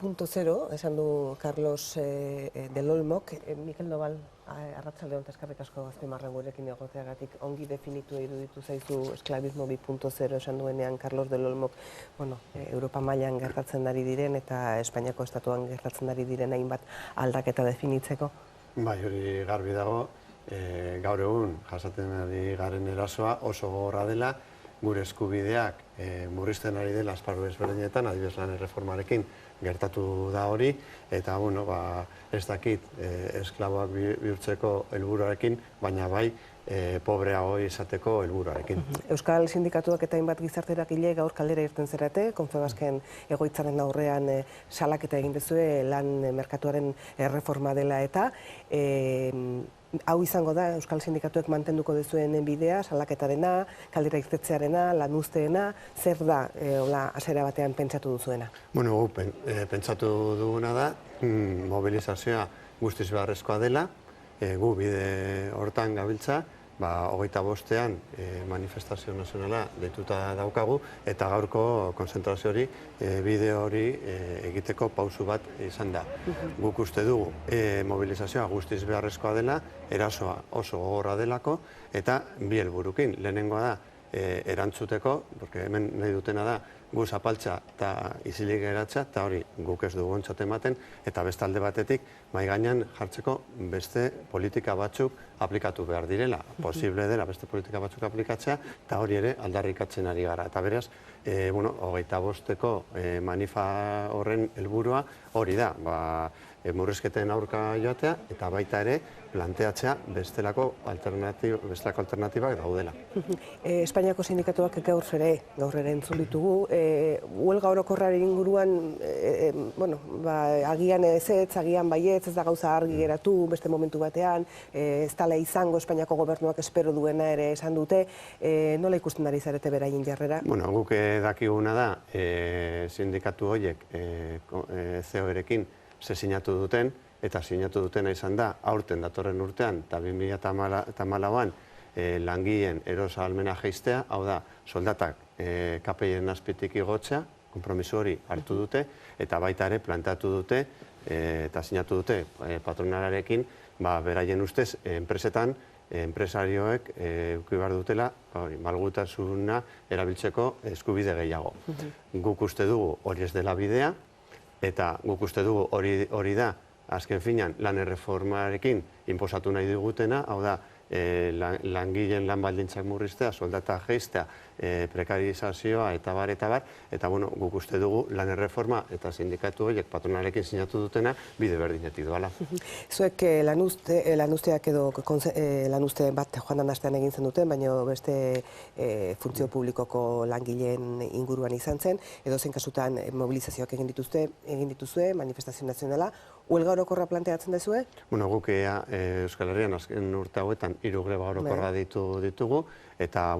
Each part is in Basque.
2.0, esan du Carlos del Olmok. Mikel Nobal, arratsalde on, eskerrik asko azpimarran gurekin egoteagatik. Ongi definitu iruditu zaizu esklabismo 2.0 esan duenean Carlos del Olmok, Europa mailan gertatzen ari diren eta Espainiako estatuan gertatzen ari diren hainbat aldaketa definitzeko? Bai, hori garbi dago, gaur egun jasaten ari garen erasoa oso gogorra dela, gure eskubideak murrizten ari dela esparru ezberdinetan, adibidez lan erreformarekin gertatu da hori, eta ez dakit esklaboak bihurtzeko helburuarekin, baina bai pobreago izateko helburuarekin. Euskal Sindikatuak eta hainbat gizarterakile gaur kalera irten zerate, Confebasken egoitzaren aurrean salaketa egin duzue lan merkatuaren erreforma dela eta hau izango da, Euskal Sindikatuek mantenduko duzuen bidea, salaketarena, kalera irtetzearena, lan uzteena, zer da, hasiera batean pentsatu duzuena? Gu pentsatu duguna da, mobilizazioa guztiz beharrezkoa dela, gu bide hortan gabiltza, 25ean manifestazio nazionala deituta daukagu, eta gaurko konzentrazio hori, bide hori egiteko pausu bat izan da. Guk uste dugu mobilizazioa guztiz beharrezkoa dela, erasoa oso gogorra delako, eta bi helburukin. Lehenengoa da erantzuteko, porque hemen nahi dutena da, gu zapaltza eta isilik geratzea, eta hori guk ez dugu ontzat ematen, eta beste alde batetik, mahai gainean jartzeko beste politika batzuk aplikatu behar direla. Posible dela beste politika batzuk aplikatzea, eta hori ere aldarrikatzen ari gara. Eta beraz, 25eko manifa horren helburua hori da, murrizketen aurka joatea, eta baita ere planteatzea bestelako alternatibak daudela. Espainiako sindikatuak gaur ere entzun ditugu. Huelga orokorraren inguruan, agian ezetz, agian baietz, ez da gauza argi geratu beste momentu batean, ez dela izango Espainiako gobernuak espero duena ere esan dute. Nola ikusten ari zarete beraien jarrera? Guk dakiguna da, sindikatu horiek CEO-erekin ze sinatu duten, eta sinatu dutena izan da, aurten datorren urtean, eta 2014an langileen eros ahalmena jaistea, hau da, soldatak KPI-en azpitik igotzea, konpromiso hori hartu dute, eta baita ere planteatu dute, eta sinatu dute patronalarekin, beraien ustez, enpresetan, enpresarioek eduki behar dutela, malgutasuna erabiltzeko eskubide gehiago. Guk uste dugu hori ez dela bidea, eta guk uste dugu hori da, azken finean, lan erreformarekin inposatu nahi digutena, hau da, langileen lan baldintzak murriztea, soldata jaistea, prekarizazioa eta bar, eta guk uste dugu lan erreforma eta sindikatu horiek patronalekin sinatu dutena bide berdinetik doala. Zuek lanuzteak edo lanuzte bat joan den astean egin zen duten, baina beste funtzio publikoko langileen inguruan izan zen, edo zen kasutan mobilizazioak egin dituzue, manifestazio nazionala, huelga orokorra planteatzen dezue? Guk Euskal Herrian azken urte hauetan 3 greba orokorra ditugu, eta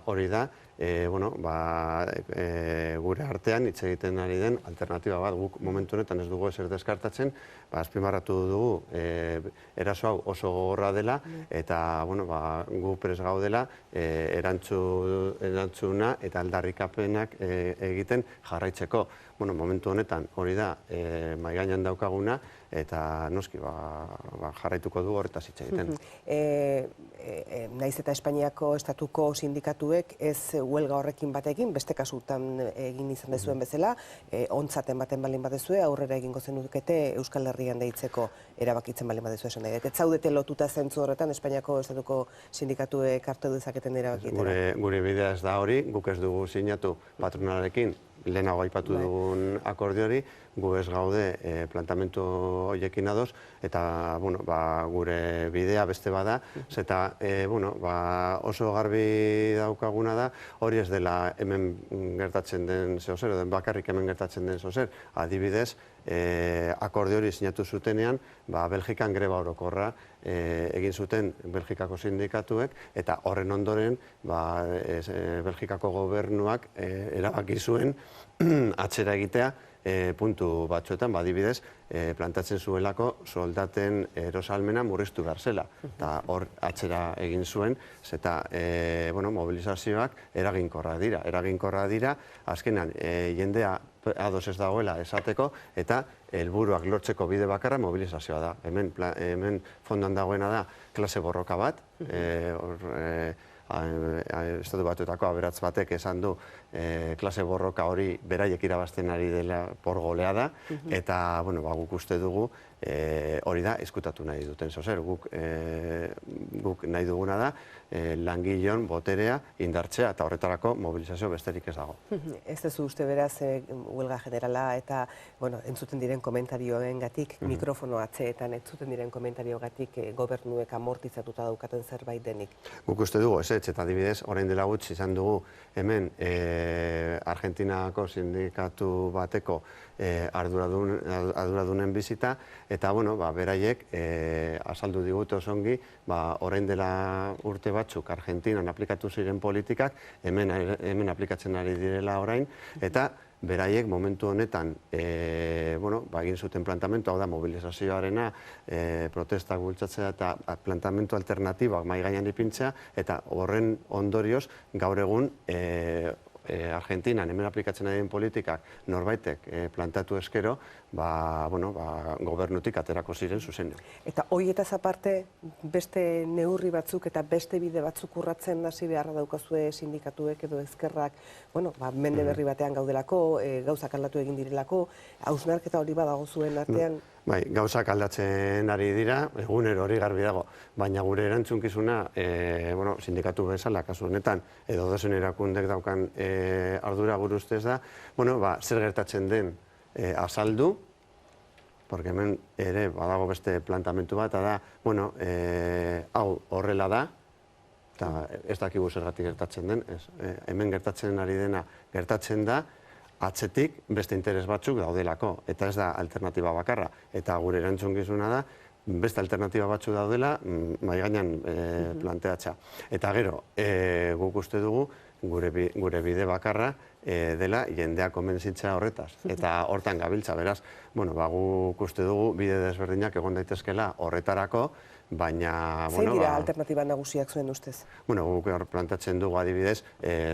hori da, gure artean hitz egiten ari den alternatiba bat, guk momentu honetan ez dugu ezer deskartatzen, azpimarratu dugu eraso hau oso gogorra dela, eta gu prest gaudela erantzuna eta aldarrikapenak egiten jarraitzeko. Momentu honetan hori da mahai gainean daukaguna, eta noski jarraituko du horretaz hitz egiten. Naiz eta Espainiako estatuko sindikatuek ez huelga horrekin batekin, beste kasutan egin izan dezuen bezala, ontzaten baten balin badezue, aurrera egingo zenukete Euskal Herrian deitzeko erabakitzen balin badezue esan nahi. Ez zaudete lotuta zentzu horretan Espainiako estatuko sindikatuek hartu dezaketen erabakitera? Gure bidea ez da hori, guk ez dugu sinatu patronalarekin, lehenago aipatu dugun akordio hori, gu ez gaude plantamentu horiekin adoz, eta gure bidea beste bada, eta oso garbi daukaguna da, hori ez dela hemen gertatzen den zehozer, edo bakarrik hemen gertatzen den zehozer, adibidez, akordio hori sinatu zutenean, Belgikan greba orokorra egin zuten Belgikako sindikatuek, eta horren ondoren Belgikako gobernuak erabaki zuen atzera egitea puntu batzuetan, adibidez, plantatzen zuelako soldaten erosalmena murriztu behar zela. Eta hor atxera egin zuen, eta mobilizazioak eraginkorra dira. Eraginkorra dira, azkenan jendea ados ez dagoela esateko, eta helburuak lortzeko bide bakarra mobilizazioa da. Hemen fondoan dagoena da klase borroka bat, Estatu Batuetako aberats batek esan du klase borroka hori beraiek irabazten ari dela por goleada, eta guk uste dugu hori da ezkutatu nahi duten zozer. Guk nahi duguna da langileon boterea indartzea eta horretarako mobilizazio besterik ez dago. Ez duzu uste beraz huelga generala eta entzuten diren komentarioengatik, mikrofono atzeetan entzuten diren komentariogatik gobernuek amortizatuta daukaten zerbait denik? Guk uste dugu, eta adibidez, orain dela gutxi izan dugu hemen Argentinako sindikatu bateko arduradunen bizita, eta beraiek azaldu digute osongi, orain dela urte batzuk Argentinan aplikatu ziren politikak, hemen aplikatzen ari direla orain, eta beraiek momentu honetan egin zuten plantamentu, hau da mobilizazioarena, protestak bultzatzea eta plantamentu alternatibak mahai gainean ipintzea, eta horren ondorioz gaur egun Argentinan hemen aplikatzen ari den politikak norbaitek plantatu eskero, gobernutik aterako ziren zuzenean. Eta horietaz aparte, beste neurri batzuk eta beste bide batzuk urratzen hasi beharra daukazue sindikatuek edo ezkerrak, mende berri batean gaudelako, gauzak aldatu egin direlako, hausnarketa hori badago zuen artean? Bai, gauzak aldatzen ari dira, egunero hori garbi dago, baina gure erantzunkizuna, sindikatu bezala, kasu honetan, edo dozen erakundek daukan ardura gure ustez da, zer gertatzen den azaldu, porque hemen ere badago beste plantamentu bat, da, hau horrela da, eta ez dakigu zergatik gertatzen den, hemen gertatzen ari dena gertatzen da, atzetik beste interes batzuk daudelako, eta ez da alternatiba bakarra. Eta gure erantzunkizuna da, beste alternatiba batzuk daudela, mahai gainean planteatza. Eta gero, guk uste dugu, gure bide bakarra dela jendea konbentzitza horretaz. Eta hortan gabiltza, beraz, guk uste dugu bide desberdinak egon daitezkela horretarako, baina... Zein dira alternatiba nagusiak zuen ustez? Guk plantatzen dugu adibidez,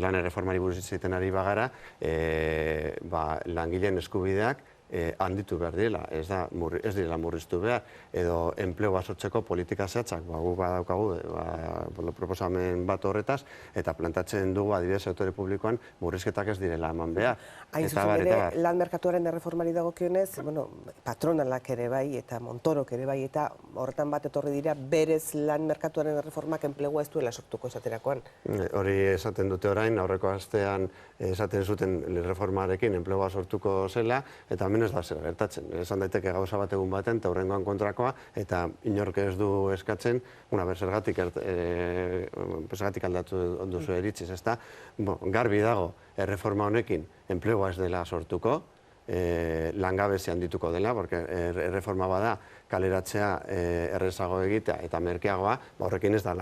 lan erreformari buruz hitz egiten ari bagara, langileen eskubideak handitu behar direla, ez direla murriztu behar, edo enplegua sortzeko politika zehatzak, guk badaukagu proposamen bat horretaz, eta plantatzen dugu adibidez sektore publikoan murrizketak ez direla eman behar. Hain zuzen ere, lan merkatuaren erreformari dagokionez, patronalak ere bai, eta Montorok ere bai, eta horretan bat etorri dira, berez lan merkatuaren erreformak enplegua ez duela sortuko esaterakoan. Hori esaten dute orain, aurreko astean esaten zuten reformarekin enplegua sortuko zela, eta hemen ez da zer gertatzen. Esan daiteke gauza bat egun baten, eta hurrengoan kontrakoa, eta inork ez du eskatzen, zergatik aldatu duzu eritziz, ez da, garbi dago, erreforma honekin enplegua ez dela sortuko, langabezia handituko dela, porque erreforma bada kaleratzea errezago egitea eta merkeagoa, horrekin ez da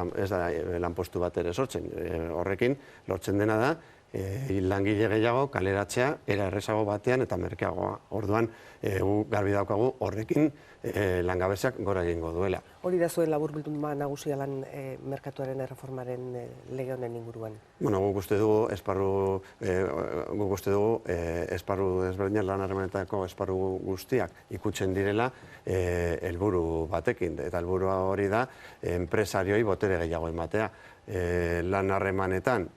lanpostu bat ere sortzen. Horrekin lortzen dena da, langile gehiago kaleratzea era errezago batean eta merkeagoa. Orduan, garbi daukagu horrekin langabeziak gora egingo duela. Hori da zuen laburbilduma nagusia lan merkatuaren erreformaren lege honen inguruan? Guk uste dugu esparru desberdinak lan harremanetako esparru guztiak ikutzen direla helburu batekin. Eta helburua hori da enpresarioi botere gehiago ematea. Lan harremanetan,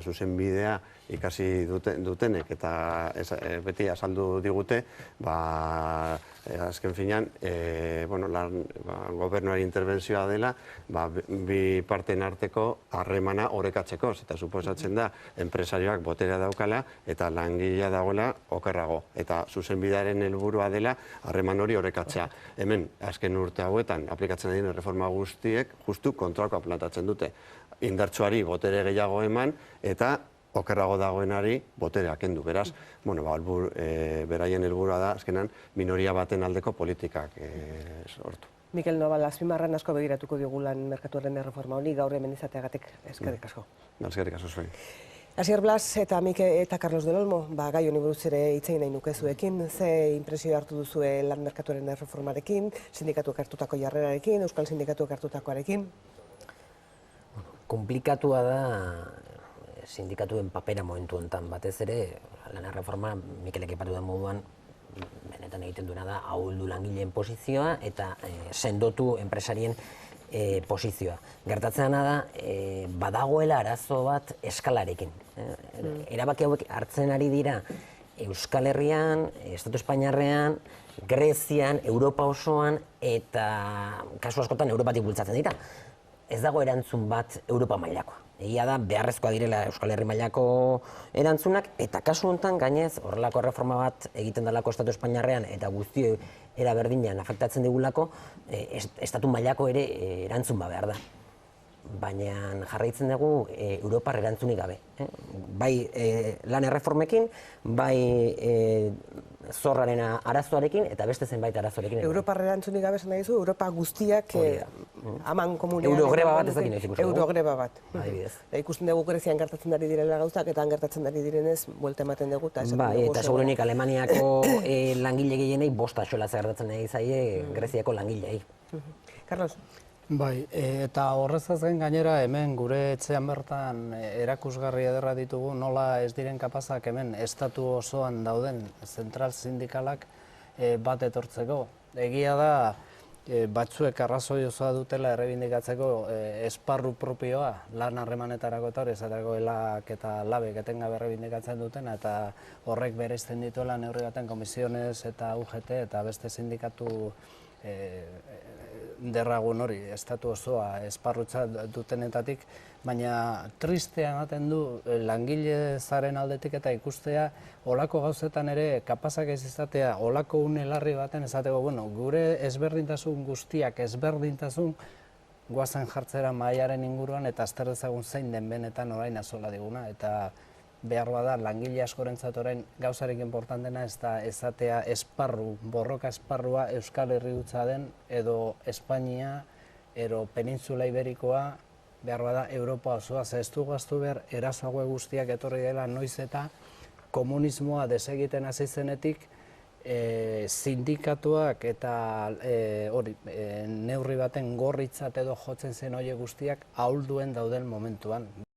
zuzen bidea ikasi dutenek eta beti azaldu digute, azken finean, gobernuari interbentzioa dela, bi parten arteko harremana orekatzeko, eta suposatzen da, enpresarioak boterea daukala eta langilea dagoela okerrago. Eta zuzenbidearen helburua dela harreman hori orekatzea. Hemen, azken urte hauetan, aplikatzen diren reforma guztiek, justu kontrakoa plantatzen dute. Indartsuari botere gehiago eman, eta okerrago dagoenari boterea kendu. Beraz, beraien helburua da, azkenan, minoria baten aldeko politikak sortu. Mikel Nobal, azpimarran asko begiratuko diogu lan merkatuaren erreforma honi, gaur hemen izateagatik eskerrik asko. Eskerrik asko zuen. Asier Blas eta Mike eta Carlos del Olmo, gai honi buruz ere hitz egin nahi nuke zuekin, ze inpresio hartu duzue lan merkatuaren erreformarekin, sindikatuak hartutako jarrerarekin, euskal sindikatuak hartutakoarekin? Komplikatua da sindikatuen papera momentu honetan, batez ere, lan erreforma Mikelek aipatu den moduan, benetan egiten duena da ahuldu langileen posizioa eta sendotu enpresarien posizioa. Gertatzen da, badagoela arazo bat eskalarekin. Erabaki hauek hartzen ari dira Euskal Herrian, Estatu Espainiarrean, Grezian, Europa osoan eta kasu askotan Europatik bultzatzen dira. Ez dago erantzun bat Europa mailakoa. Egia da, beharrezkoa direla Euskal Herri mailako erantzunak, eta kasu honetan gainez horrelako erreforma bat egiten dalako Estatu Espainiarrean eta guzti era berdinean afektatzen digulako, estatu mailako ere erantzun ba behar da. Baina jarraitzen dugu Europar erantzunik gabe. Bai lan erreformekin, bai zorraren arazoarekin eta beste zenbait arazoarekin. Europar erantzunik gabe esan nahi zu, Europa guztiak aman komunean... Eurogreba bat ez dakit noiz ikusten dugu. Eurogreba bat. Adibidez. Ikusten dugu Grezian gertatzen ari direla gauzak eta han gertatzen ari direnez buelta ematen dugu. Bai, eta segurenik Alemaniako langile gehienei bost axola gertatzen ari zaie Greziako langilei. Carlos? Bai, eta horrezaz gainera hemen gure etxean bertan erakusgarri ederra ditugu nola ez diren kapazak hemen estatu osoan dauden zentral sindikalak bat etortzeko. Egia da batzuek arrazoi osoa dutela errebindikatzeko esparru propioa lan harremanetarako eta hori esateko elak eta labek etengabe errebindikatzen duten eta horrek bereizten dituela neurri baten komisiones eta UGT eta beste sindikatu derragun hori, estatu osoa esparrutza dutenetatik, baina tristea ematen du langile zaren aldetik eta ikustea olako gauzetan ere kapazak ez izatea, olako une larri baten esateko, bueno, gure ezberdintasun guztiak ezberdintasun goazen jartzera mahaiaren inguruan eta azter dezagun zein den benetan orain azola diguna eta behar bada langile askorentzat orain gauzarik importantena ez da ezatea esparru, borroka esparrua Euskal Herri hutsa den edo Espainia, edo Penintzula Iberikoa, behar bada Europa osoa, ze ez dugu ahaztu behar erasoago guztiak etorri dela noiz eta komunismoa desegiten hasi zenetik sindikatuak eta neurri baten gorritzat edo jotzen zen horiek guztiak ahulduen dauden momentuan.